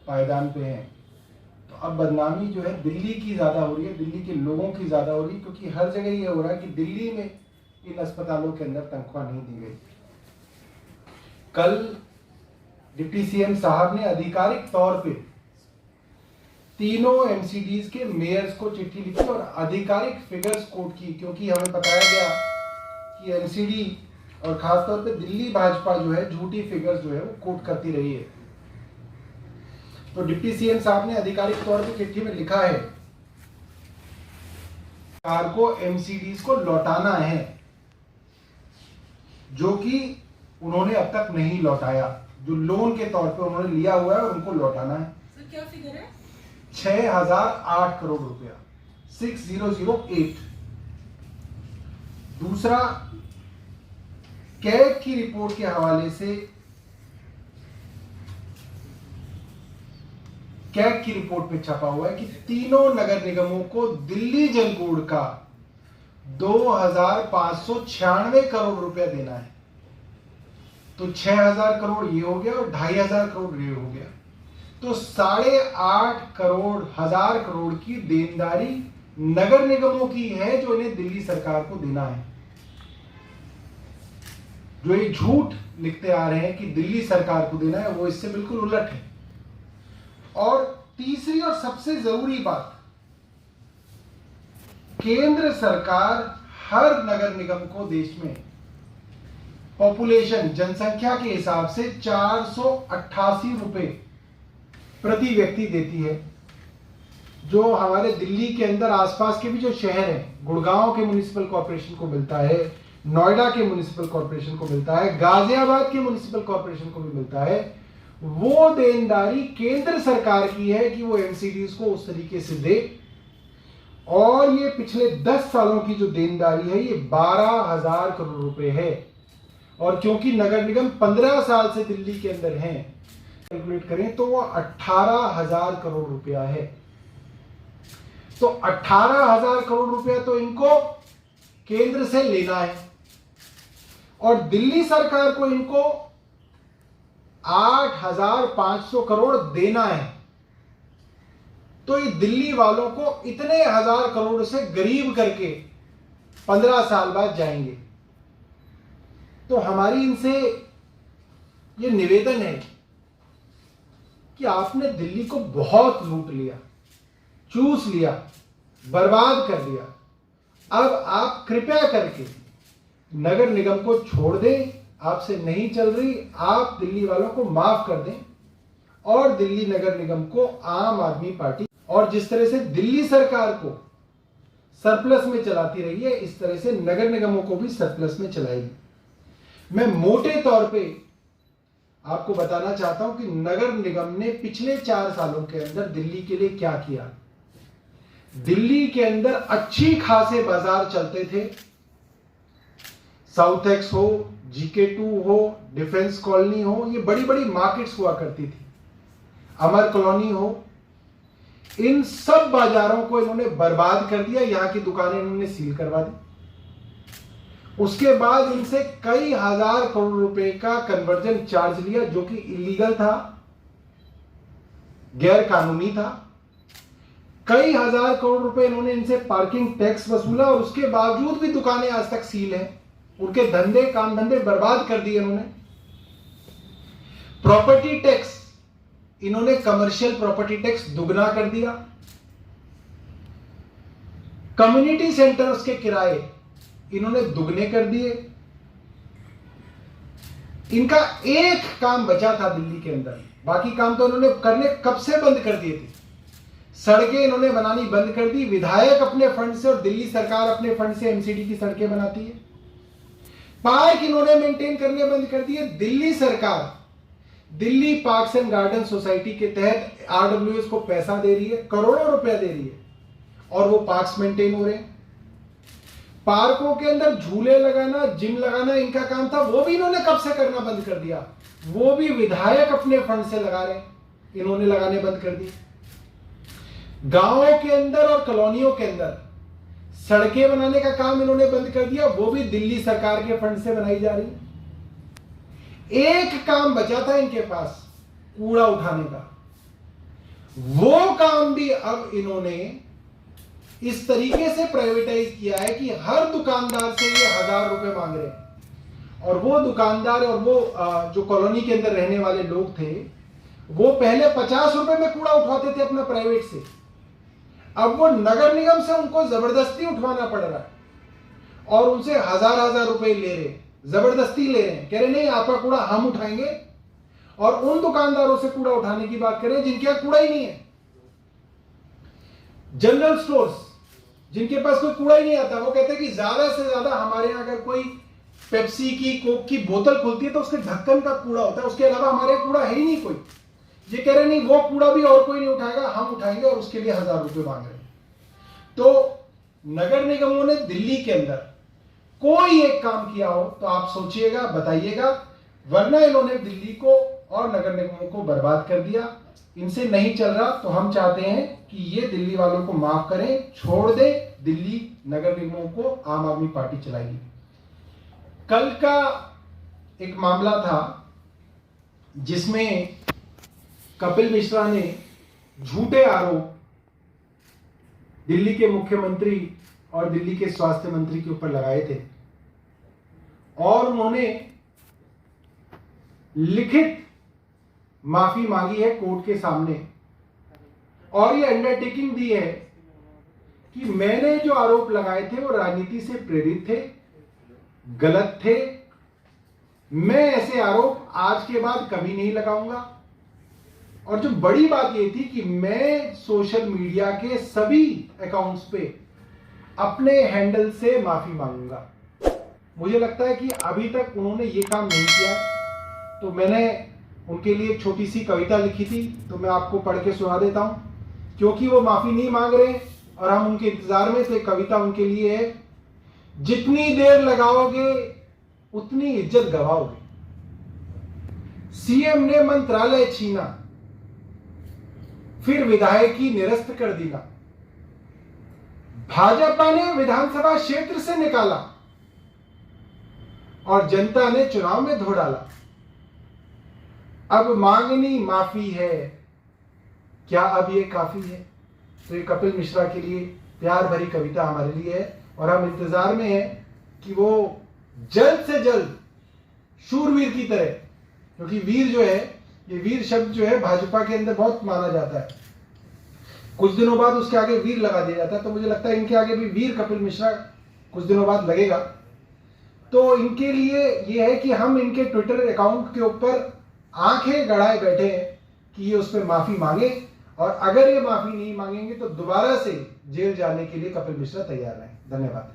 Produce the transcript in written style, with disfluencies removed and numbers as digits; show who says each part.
Speaker 1: पायदान पे हैं। तो अब बदनामी जो है दिल्ली की ज़्यादा हो रही है, दिल्ली के लोगों की ज़्यादा हो रही है, क्योंकि हर जगह ये हो रहा है कि दिल्ली में इन अस्पतालों के अंदर तनख्वाह नहीं दी गई। कल डिप्टी सीएम साहब ने आधिकारिक तौर पे तीनों एमसीडीज के मेयर्स को चिट्ठी लिखी और आधिकारिक फिगर्स कोट की, क्योंकि हमें बताया गया कि एमसीडी और खासतौर पे दिल्ली भाजपा जो है झूठी फिगर्स जो है वो कोट करती रही है। तो डिप्टी सीएम साहब ने आधिकारिक तौर पे चिट्ठी में लिखा है सरकार को एमसीडीज को लौटाना है, जो कि उन्होंने अब तक नहीं लौटाया। जो लोन के तौर पे उन्होंने लिया हुआ है और उनको लौटाना है।
Speaker 2: सर क्या फिगर है?
Speaker 1: 6008 करोड़ रुपया, 6008। दूसरा, कैग की रिपोर्ट के हवाले से, कैग की रिपोर्ट पे छपा हुआ है कि तीनों नगर निगमों को दिल्ली जल बोर्ड का 2596 करोड़ रुपया देना है। तो 6000 करोड़ ये हो गया और 2500 करोड़ ये हो गया। तो 8,500 करोड़ की देनदारी नगर निगमों की है जो इन्हें दिल्ली सरकार को देना है। जो ये झूठ लिखते आ रहे हैं कि दिल्ली सरकार को देना है, वो इससे बिल्कुल उलट है। और तीसरी और सबसे जरूरी बात, केंद्र सरकार हर नगर निगम को देश में पॉपुलेशन, जनसंख्या के हिसाब से 488 रुपए प्रति व्यक्ति देती है। जो हमारे दिल्ली के अंदर आसपास के भी जो शहर हैं, गुड़गांव के म्युनिसिपल कॉर्पोरेशन को मिलता है, नोएडा के म्युनिसिपल कॉर्पोरेशन को मिलता है, गाजियाबाद के म्युनिसिपल कॉर्पोरेशन को भी मिलता है, वो देनदारी केंद्र सरकार की है कि वो एमसीडीज को उस तरीके से दे। और ये पिछले 10 सालों की जो देनदारी है ये 12,000 करोड़ रुपए है। और क्योंकि नगर निगम 15 साल से दिल्ली के अंदर हैं, कैलकुलेट करें तो वो 18,000 करोड़ रुपया है। तो 18,000 करोड़ रुपया तो इनको केंद्र से लेना है और दिल्ली सरकार को इनको 8,500 करोड़ देना है। तो ये दिल्ली वालों को इतने हजार करोड़ से गरीब करके 15 साल बाद जाएंगे। तो हमारी इनसे ये निवेदन है कि आपने दिल्ली को बहुत लूट लिया, चूस लिया, बर्बाद कर दिया। अब आप कृपया करके नगर निगम को छोड़ दें, आपसे नहीं चल रही, आप दिल्ली वालों को माफ कर दें और दिल्ली नगर निगम को आम आदमी पार्टी, और जिस तरह से दिल्ली सरकार को सरप्लस में चलाती रही है, इस तरह से नगर निगमों को भी सरप्लस में चलाएगी। मैं मोटे तौर पे आपको बताना चाहता हूं कि नगर निगम ने पिछले 4 सालों के अंदर दिल्ली के लिए क्या किया। दिल्ली के अंदर अच्छी खासे बाजार चलते थे, साउथ एक्स हो, GK2 हो, डिफेंस कॉलोनी हो, ये बड़ी बड़ी मार्केट्स हुआ करती थी, अमर कॉलोनी हो। इन सब बाजारों को इन्होंने बर्बाद कर दिया, यहां की दुकानें इन्होंने सील करवा दी। उसके बाद इनसे कई हजार करोड़ रुपए का कन्वर्जन चार्ज लिया, जो कि इलीगल था, गैर कानूनी था। कई हजार करोड़ रुपए इन्होंने इनसे पार्किंग टैक्स वसूला और उसके बावजूद भी दुकानें आज तक सील हैं। उनके धंधे, काम धंधे बर्बाद कर दिए इन्होंने। प्रॉपर्टी टैक्स, इन्होंने कमर्शियल प्रॉपर्टी टैक्स दुगना कर दिया। कम्युनिटी सेंटर्स के किराए इन्होंने दुगने कर दिए। इनका एक काम बचा था दिल्ली के अंदर, बाकी काम तो इन्होंने करने कब से बंद कर दिए थे। सड़कें इन्होंने बनानी बंद कर दी, विधायक अपने फंड से और दिल्ली सरकार अपने फंड से एमसीडी की सड़कें बनाती है। पार्क इन्होंने मेंटेन करने बंद कर दिए। दिल्ली सरकार Delhi parks and garden society के तहत आरडब्ल्यूएस को पैसा दे रही है, करोड़ों रुपया दे रही है, और वो पार्क्स मेंटेन हो रहे हैं। पार्कों के अंदर झूले लगाना, जिम लगाना इनका काम था, वो भी इन्होंने कब से करना बंद कर दिया। वो भी विधायक अपने फंड से लगा रहे हैं, इन्होंने लगाने बंद कर दिए। गांवों के अंदर और कॉलोनियों के अंदर सड़कें बनाने का काम इन्होंने बंद कर दिया, वो भी दिल्ली सरकार के फंड से बनाई जा रही है। एक काम बचा था इनके पास, कूड़ा उठाने का, वो काम भी अब इन्होंने इस तरीके से प्राइवेटाइज किया है कि हर दुकानदार से ये 1000 रुपए मांग रहे हैं। और वो दुकानदार और वो जो कॉलोनी के अंदर रहने वाले लोग थे, वो पहले 50 रुपए में कूड़ा उठवाते थे अपना प्राइवेट से, अब वो नगर निगम से उनको जबरदस्ती उठवाना पड़ रहा है और उनसे 1000 रुपए ले रहे, जबरदस्ती ले रहे हैं। कह रहे नहीं, आपका कूड़ा हम उठाएंगे। और उन दुकानदारों से कूड़ा उठाने की बात करें जिनके यहां कूड़ा ही नहीं है। जनरल स्टोर्स जिनके पास कोई कूड़ा ही नहीं आता, वो कहते हैं कि ज्यादा से ज्यादा हमारे यहां अगर कोई पेप्सी की, कोक की बोतल खुलती है तो उसके ढक्कन का कूड़ा होता है, उसके अलावा हमारे यहां कूड़ा है ही नहीं कोई। ये कह रहे नहीं, वो कूड़ा भी और कोई नहीं उठाएगा, हम उठाएंगे, और उसके लिए 1000 रुपए मांग रहे हैं। तो नगर निगमों ने दिल्ली के अंदर कोई एक काम किया हो तो आप सोचिएगा, बताइएगा, वरना इन्होंने दिल्ली को और नगर निगमों को बर्बाद कर दिया। इनसे नहीं चल रहा तो हम चाहते हैं कि ये दिल्ली वालों को माफ करें, छोड़ दे। दिल्ली नगर निगमों को आम आदमी पार्टी चलाएगी। कल का एक मामला था जिसमें कपिल मिश्रा ने झूठे आरोप दिल्ली के मुख्यमंत्री और दिल्ली के स्वास्थ्य मंत्री के ऊपर लगाए थे और उन्होंने लिखित माफी मांगी है कोर्ट के सामने और ये अंडरटेकिंग दी है कि मैंने जो आरोप लगाए थे वो राजनीति से प्रेरित थे, गलत थे। मैं ऐसे आरोप आज के बाद कभी नहीं लगाऊंगा। और जो बड़ी बात ये थी कि मैं सोशल मीडिया के सभी अकाउंट्स पे अपने हैंडल से माफी मांगूंगा। मुझे लगता है कि अभी तक उन्होंने ये काम नहीं किया। तो मैंने उनके लिए एक छोटी सी कविता लिखी थी, तो मैं आपको पढ़ के सुना देता हूं, क्योंकि वो माफी नहीं मांग रहे और हम उनके इंतजार में थे। कविता उनके लिए है, जितनी देर लगाओगे उतनी इज्जत गवाओगे। सीएम ने मंत्रालय छीना, फिर विधायकी निरस्त कर दिया। भाजपा ने विधानसभा क्षेत्र से निकाला और जनता ने चुनाव में धो डाला। अब मांगनी माफी है, क्या अब ये काफी है? तो ये कपिल मिश्रा के लिए प्यार भरी कविता हमारे लिए है और हम इंतजार में हैं कि वो जल्द से जल्द शूरवीर की तरह, क्योंकि वीर जो है, ये वीर शब्द जो है भाजपा के अंदर बहुत माना जाता है, कुछ दिनों बाद उसके आगे वीर लगा दिया जाता है। तो मुझे लगता है इनके आगे भी वीर कपिल मिश्रा कुछ दिनों बाद लगेगा। तो इनके लिए ये है कि हम इनके ट्विटर अकाउंट के ऊपर आंखें गड़ाए बैठे हैं कि ये उस पर माफी मांगे, और अगर ये माफी नहीं मांगेंगे तो दोबारा से जेल जाने के लिए कपिल मिश्रा तैयार हैं। धन्यवाद।